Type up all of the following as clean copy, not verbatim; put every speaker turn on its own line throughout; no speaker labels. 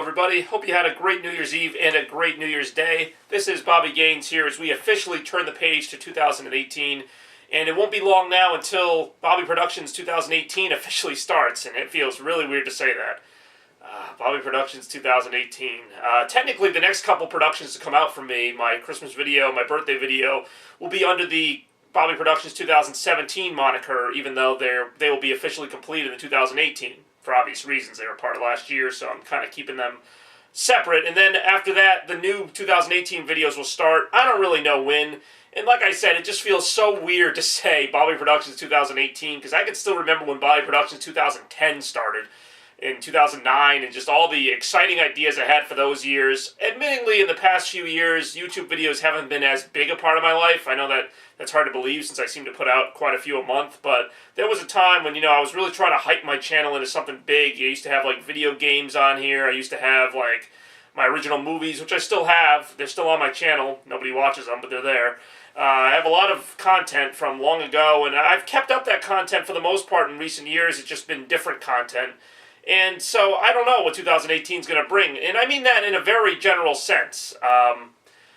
everybody. Hope you had a great New Year's Eve and a great New Year's Day. This is Bobby Gaines here as we officially turn the page to 2018. And it won't be long now until Bobby Productions 2018 officially starts, and it feels really weird to say that. Bobby Productions 2018. Technically, the next couple productions to come out from me, my Christmas video, my birthday video, will be under the Bobby Productions 2017 moniker, even though they will be officially completed in 2018. For obvious reasons, they were part of last year, so I'm kind of keeping them separate. And then after that, the new 2018 videos will start. I don't really know when. And like I said, it just feels so weird to say Bobby Productions 2018, because I can still remember when Bobby Productions 2010 started in 2009, and just all the exciting ideas I had for those years. Admittingly, in the past few years, YouTube videos haven't been as big a part of my life. I know that's hard to believe since I seem to put out quite a few a month, but there was a time when, I was really trying to hype my channel into something big. I used to have, video games on here. I used to have, my original movies, which I still have. They're still on my channel. Nobody watches them, but they're there. I have a lot of content from long ago, and I've kept up that content for the most part in recent years. It's just been different content. And so I don't know what 2018 is going to bring. And I mean that in a very general sense.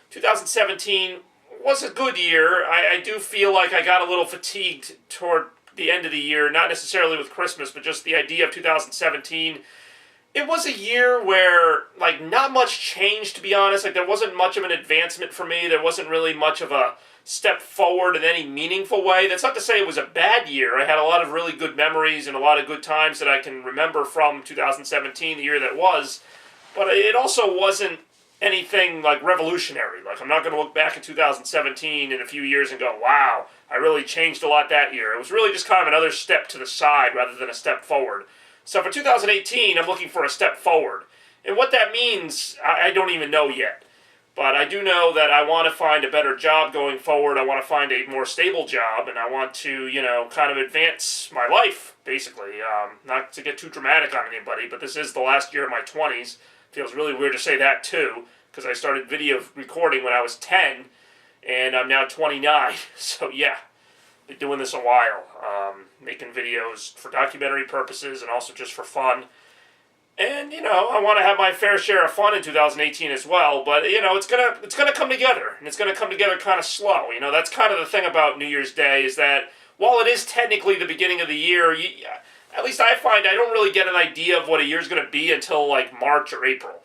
2017 was a good year. I do feel like I got a little fatigued toward the end of the year, not necessarily with Christmas, but just the idea of 2017. It was a year where, not much changed, to be honest. There wasn't much of an advancement for me. There wasn't really much of a step forward in any meaningful way. That's not to say it was a bad year. I had a lot of really good memories and a lot of good times that I can remember from 2017, the year that was. But it also wasn't anything, revolutionary. I'm not going to look back at 2017 in a few years and go, wow, I really changed a lot that year. It was really just kind of another step to the side rather than a step forward. So for 2018, I'm looking for a step forward. And what that means, I don't even know yet. But I do know that I want to find a better job going forward. I want to find a more stable job, and I want to, kind of advance my life, basically. Not to get too dramatic on anybody, but this is the last year of my 20s. Feels really weird to say that, too, because I started video recording when I was 10, and I'm now 29. So, yeah, been doing this a while. Making videos for documentary purposes and also just for fun. And, I want to have my fair share of fun in 2018 as well, but, it's gonna come together, and it's gonna come together kind of slow. That's kind of the thing about New Year's Day, is that while it is technically the beginning of the year, at least I find I don't really get an idea of what a year's gonna be until, March or April.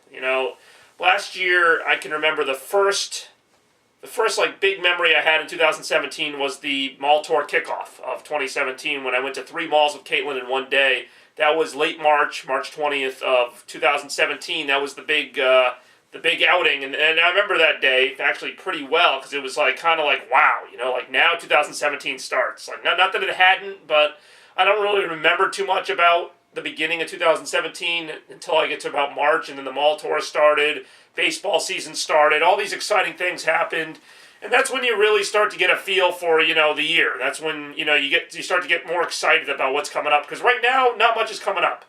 Last year, I can remember the first big memory I had in 2017 was the mall tour kickoff of 2017, when I went to 3 malls with Caitlin in one day. That was late March 20th of 2017. That was the big outing, and I remember that day actually pretty well, because it was kind of wow, now 2017 starts. Not that it hadn't, but I don't really remember too much about the beginning of 2017 until I get to about March, and then the mall tour started, baseball season started, all these exciting things happened. And that's when you really start to get a feel for, the year. That's when, you start to get more excited about what's coming up. Because right now, not much is coming up.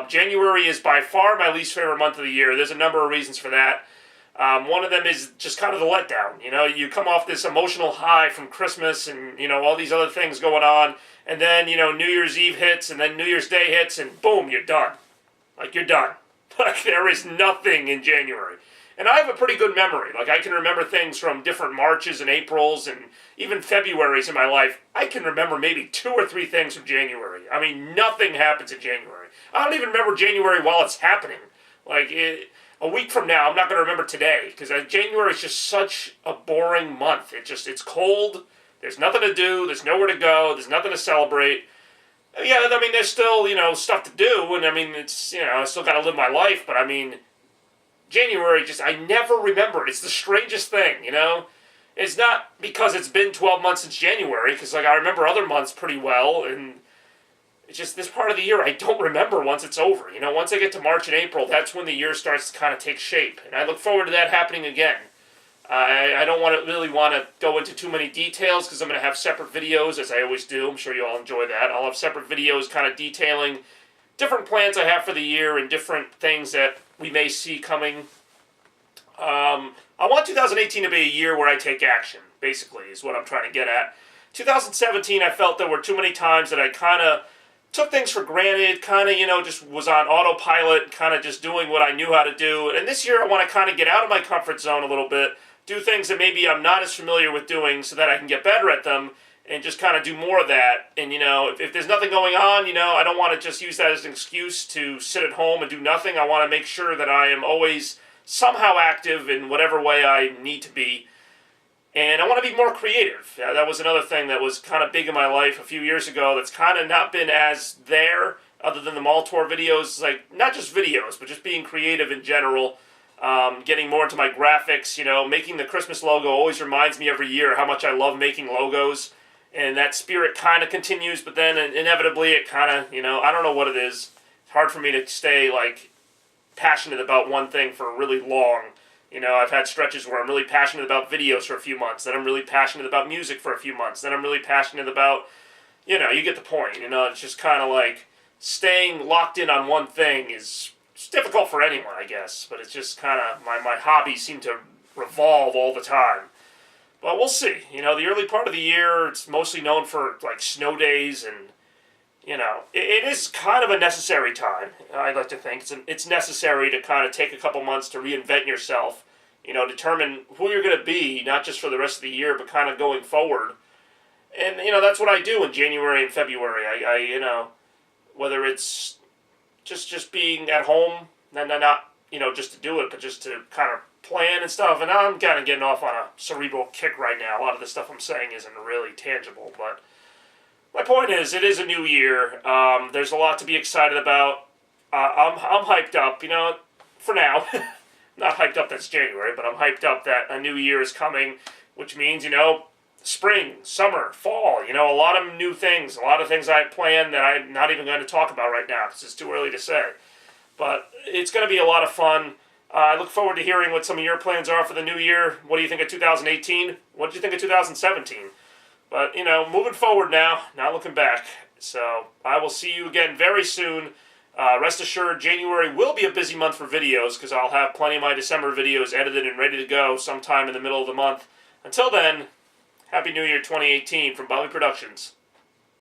January is by far my least favorite month of the year. There's a number of reasons for that. One of them is just kind of the letdown. You come off this emotional high from Christmas and, all these other things going on. And then, New Year's Eve hits, and then New Year's Day hits, and boom, you're done. You're done. There is nothing in January. And I have a pretty good memory. I can remember things from different Marches and Aprils and even Februarys in my life. I can remember maybe 2 or 3 things from January. I mean, nothing happens in January. I don't even remember January while it's happening. A week from now, I'm not going to remember today, because January is just such a boring month. It's cold. There's nothing to do. There's nowhere to go. There's nothing to celebrate. Yeah, I mean, there's still, stuff to do. And, I mean, it's, I still got to live my life. But, I mean, January, I never remember it. It's the strangest thing, It's not because it's been 12 months since January, because, I remember other months pretty well, and it's just this part of the year I don't remember once it's over. Once I get to March and April, that's when the year starts to kind of take shape, and I look forward to that happening again. I don't really want to go into too many details, because I'm going to have separate videos, as I always do. I'm sure you all enjoy that. I'll have separate videos kind of detailing different plans I have for the year and different things that we may see coming. I want 2018 to be a year where I take action, basically, is what I'm trying to get at. 2017, I felt there were too many times that I kind of took things for granted, kind of, just was on autopilot, kind of just doing what I knew how to do. And this year I want to kind of get out of my comfort zone a little bit, do things that maybe I'm not as familiar with doing so that I can get better at them and just kind of do more of that. And, if there's nothing going on, I don't want to just use that as an excuse to sit at home and do nothing. I want to make sure that I am always somehow active in whatever way I need to be. And I want to be more creative. That was another thing that was kind of big in my life a few years ago that's kind of not been as there other than the mall tour videos. Like, not just videos, but just being creative in general. Getting more into my graphics, making the Christmas logo always reminds me every year how much I love making logos. And that spirit kind of continues, but then inevitably it kind of, I don't know what it is. It's hard for me to stay, passionate about one thing for really long. I've had stretches where I'm really passionate about videos for a few months, then I'm really passionate about music for a few months, then I'm really passionate about, you get the point. It's just kind of like staying locked in on one thing it's difficult for anyone, I guess, but it's just kind of, my hobbies seem to revolve all the time. But we'll see. The early part of the year, it's mostly known for, snow days and, it is kind of a necessary time, I'd like to think. It's necessary to kind of take a couple months to reinvent yourself, determine who you're going to be, not just for the rest of the year, but kind of going forward. And, that's what I do in January and February. I whether it's just being at home, not just to do it, but just to kind of plan and stuff. And I'm kind of getting off on a cerebral kick right now. A lot of the stuff I'm saying isn't really tangible, but my point is, it is a new year. There's a lot to be excited about. I'm hyped up, for now. Not hyped up that's January, but I'm hyped up that a new year is coming, which means, spring, summer, fall, a lot of new things, a lot of things I planned that I'm not even going to talk about right now because it's too early to say. But it's going to be a lot of fun. I look forward to hearing what some of your plans are for the new year. What do you think of 2018? What did you think of 2017? But, moving forward now, not looking back. So I will see you again very soon. Rest assured, January will be a busy month for videos because I'll have plenty of my December videos edited and ready to go sometime in the middle of the month. Until then, Happy New Year 2018 from Bobby Productions.